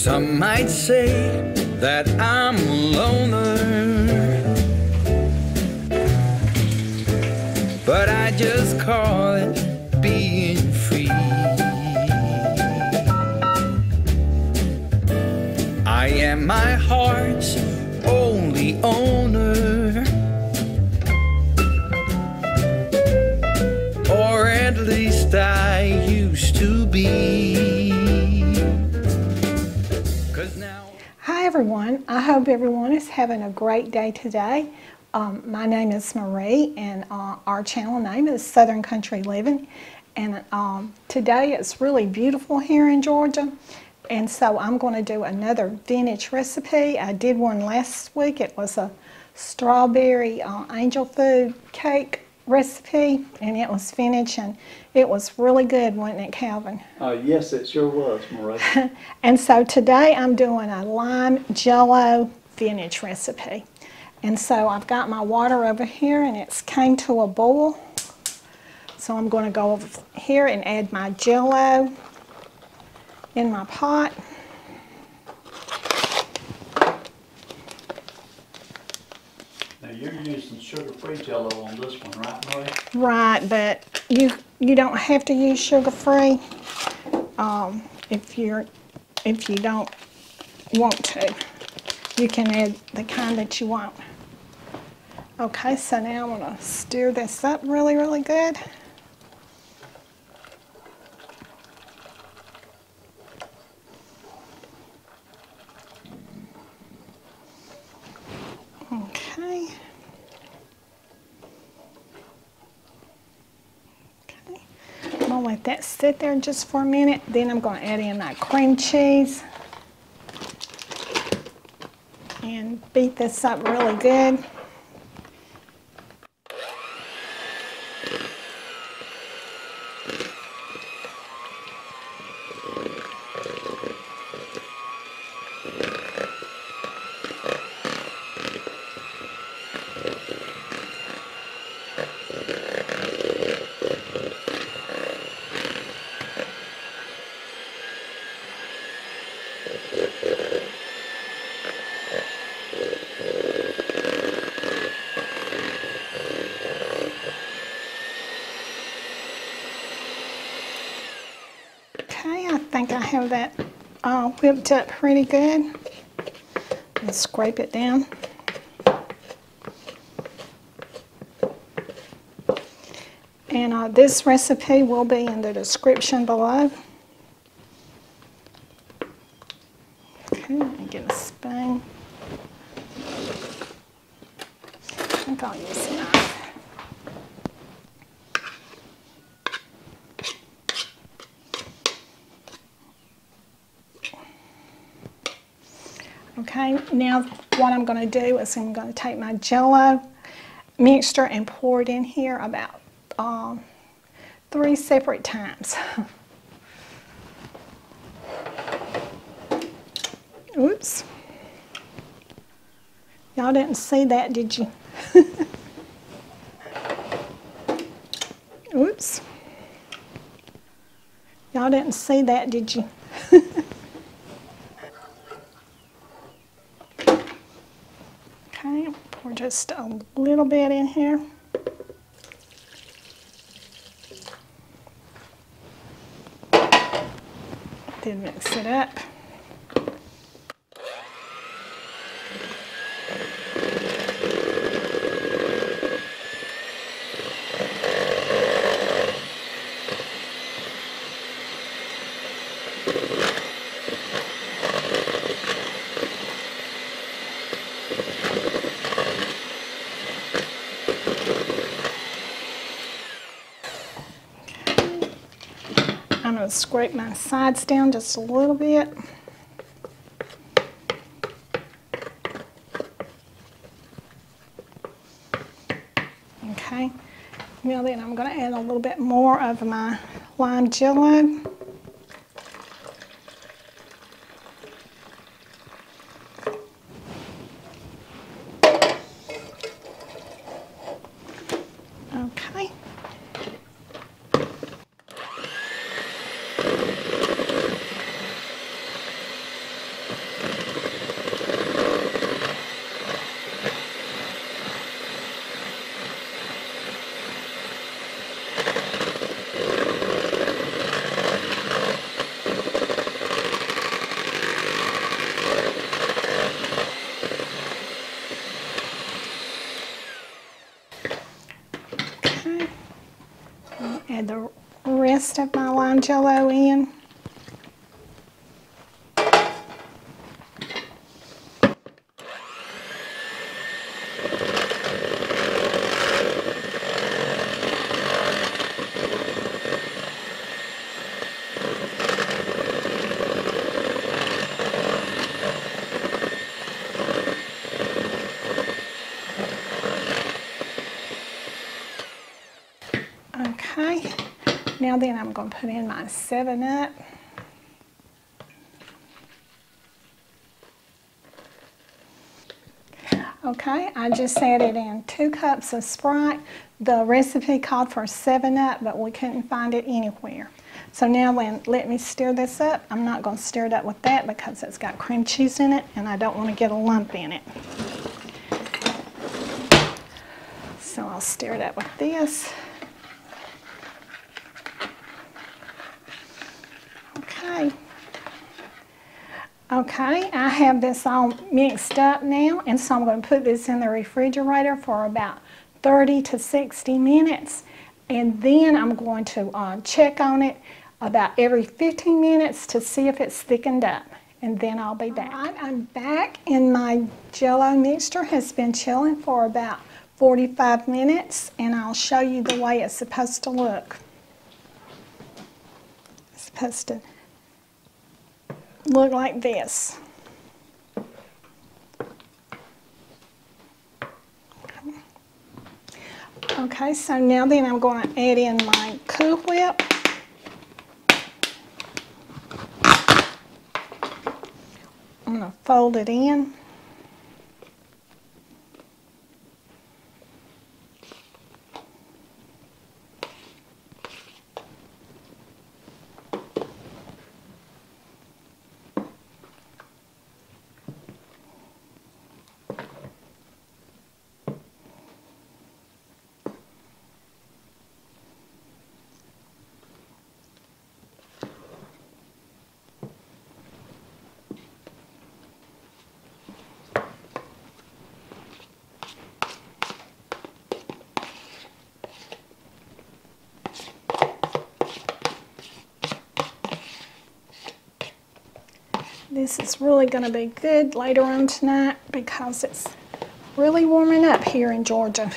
Some might say that I'm a loner, but I just call it being free. I am my heart's only owner, or at least I used to be. 'Cause now... Hi everyone, I hope everyone is having a great day today. My name is Marie and our channel name is Southern Country Living, and today it's really beautiful here in Georgia, and so I'm going to do another vintage recipe. I did one last week. It was a strawberry angel food cake recipe, and it was vintage, and it was really good, wasn't it, Calvin? Yes, it sure was, Marie. And so today I'm doing a lime Jello vintage recipe. And so I've got my water over here, and it's came to a boil. So I'm going to go over here and add my Jello in my pot. Now you're using sugar-free Jello on this one, right, Marie? Right, but you don't have to use sugar-free if you don't want to. You can add the kind that you want. Okay, so now I'm going to stir this up really, really good. Okay. Okay. I'm going to let that sit there just for a minute. Then I'm going to add in my cream cheese and beat this up really good. Okay, I think I have that whipped up pretty good. And scrape it down. And this recipe will be in the description below. Okay, let me get a spoon. I think I'll use a knife. Okay, now what I'm going to do is I'm going to take my Jello mixture and pour it in here about 3 separate times. Oops. Y'all didn't see that, did you? Oops. Y'all didn't see that, did you? Okay, pour just a little bit in here. Then mix it up. I'm going to scrape my sides down just a little bit. Okay, now then I'm going to add a little bit more of my lime Jello. Okay. Add the rest of my lime Jello in. Okay, now then I'm going to put in my 7-Up. Okay, I just added in 2 cups of Sprite. The recipe called for 7-Up, but we couldn't find it anywhere. So now then, let me stir this up. I'm not going to stir it up with that because it's got cream cheese in it and I don't want to get a lump in it. So I'll stir it up with this. Okay, I have this all mixed up now, and so I'm going to put this in the refrigerator for about 30 to 60 minutes, and then I'm going to check on it about every 15 minutes to see if it's thickened up, and then I'll be back. All right, I'm back, and my Jello mixture has been chilling for about 45 minutes, and I'll show you the way it's supposed to look. It's supposed to look like this. Okay, so now then I'm going to add in my Cool Whip. I'm going to fold it in. This is really going to be good later on tonight because it's really warming up here in Georgia.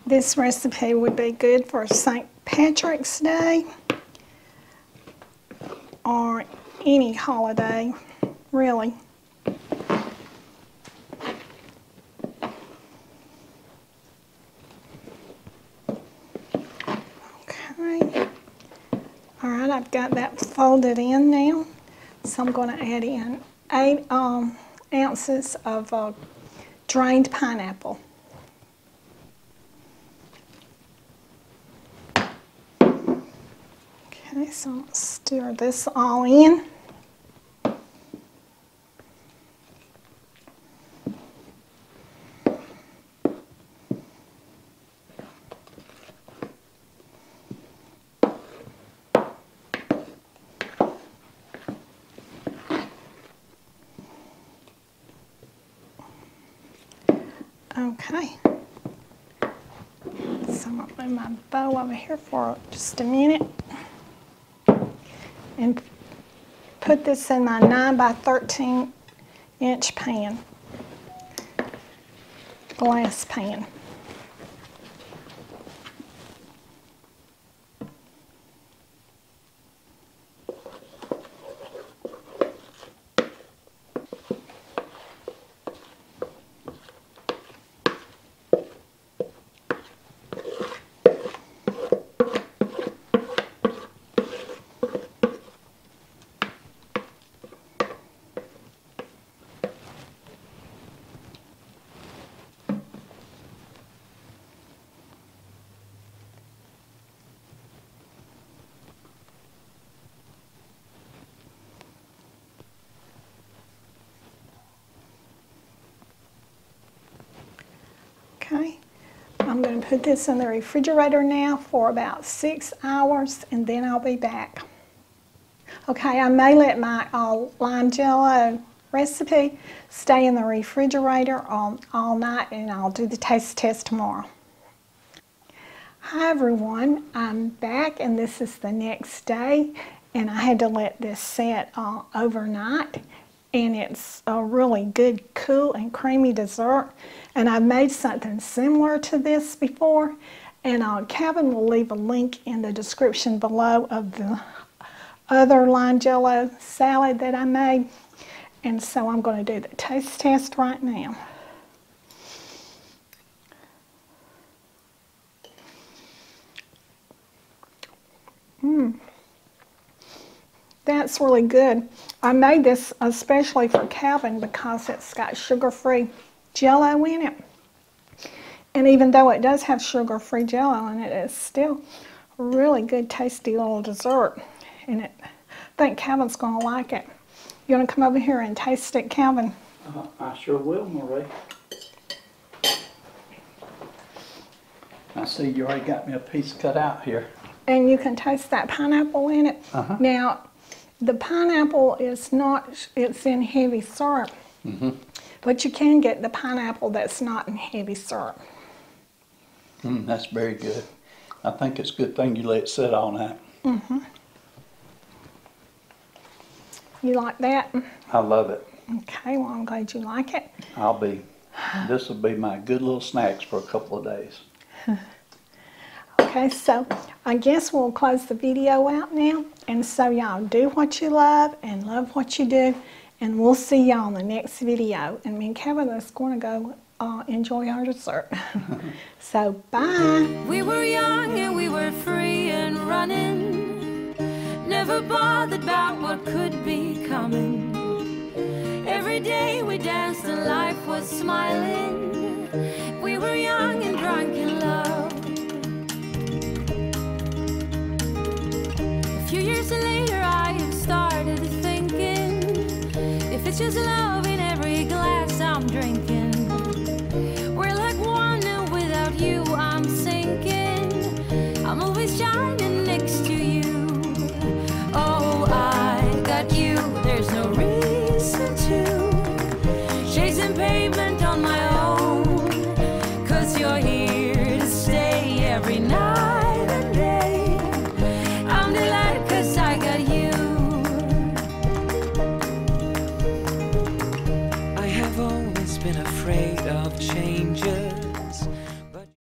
This recipe would be good for St. Patrick's Day or any holiday, really. Okay. All right, I've got that folded in now. So I'm going to add in 8 ounces of drained pineapple. Okay, so I'll stir this all in. Okay, so I'm going to move my bowl over here for just a minute and put this in my 9 by 13 inch pan, glass pan. to put this in the refrigerator now for about 6 hours, and then I'll be back. Okay, I may let my lime Jello recipe stay in the refrigerator all night, and I'll do the taste test tomorrow. Hi everyone, I'm back, and this is the next day, and I had to let this set overnight, and it's a really good, cool and creamy dessert. And I've made something similar to this before, and Kevin will leave a link in the description below of the other lime Jello salad that I made. And so I'm going to do the taste test right now. That's really good. I made this especially for Calvin because it's got sugar-free Jello in it. And even though it does have sugar-free Jello in it, it's still a really good, tasty little dessert. And I think Calvin's going to like it. You want to come over here and taste it, Calvin? I sure will, Marie. I see you already got me a piece cut out here. And you can taste that pineapple in it. Now, the pineapple is not, it's in heavy syrup. But you can get the pineapple that's not in heavy syrup. That's very good. I think it's a good thing you let it sit all night. You like that? I love it. Okay, well, I'm glad you like it. This will be my good little snacks for a couple of days. Okay, so I guess we'll close the video out now. And so y'all do what you love and love what you do. And we'll see y'all in the next video. And me and Kevin is going to go enjoy our dessert. So, bye. We were young and we were free and running, never bothered about what could be coming. Every day we danced and life was smiling. We were young and drunk in love. A few years later I have started thinking, if it's just love in every glass I'm drinking,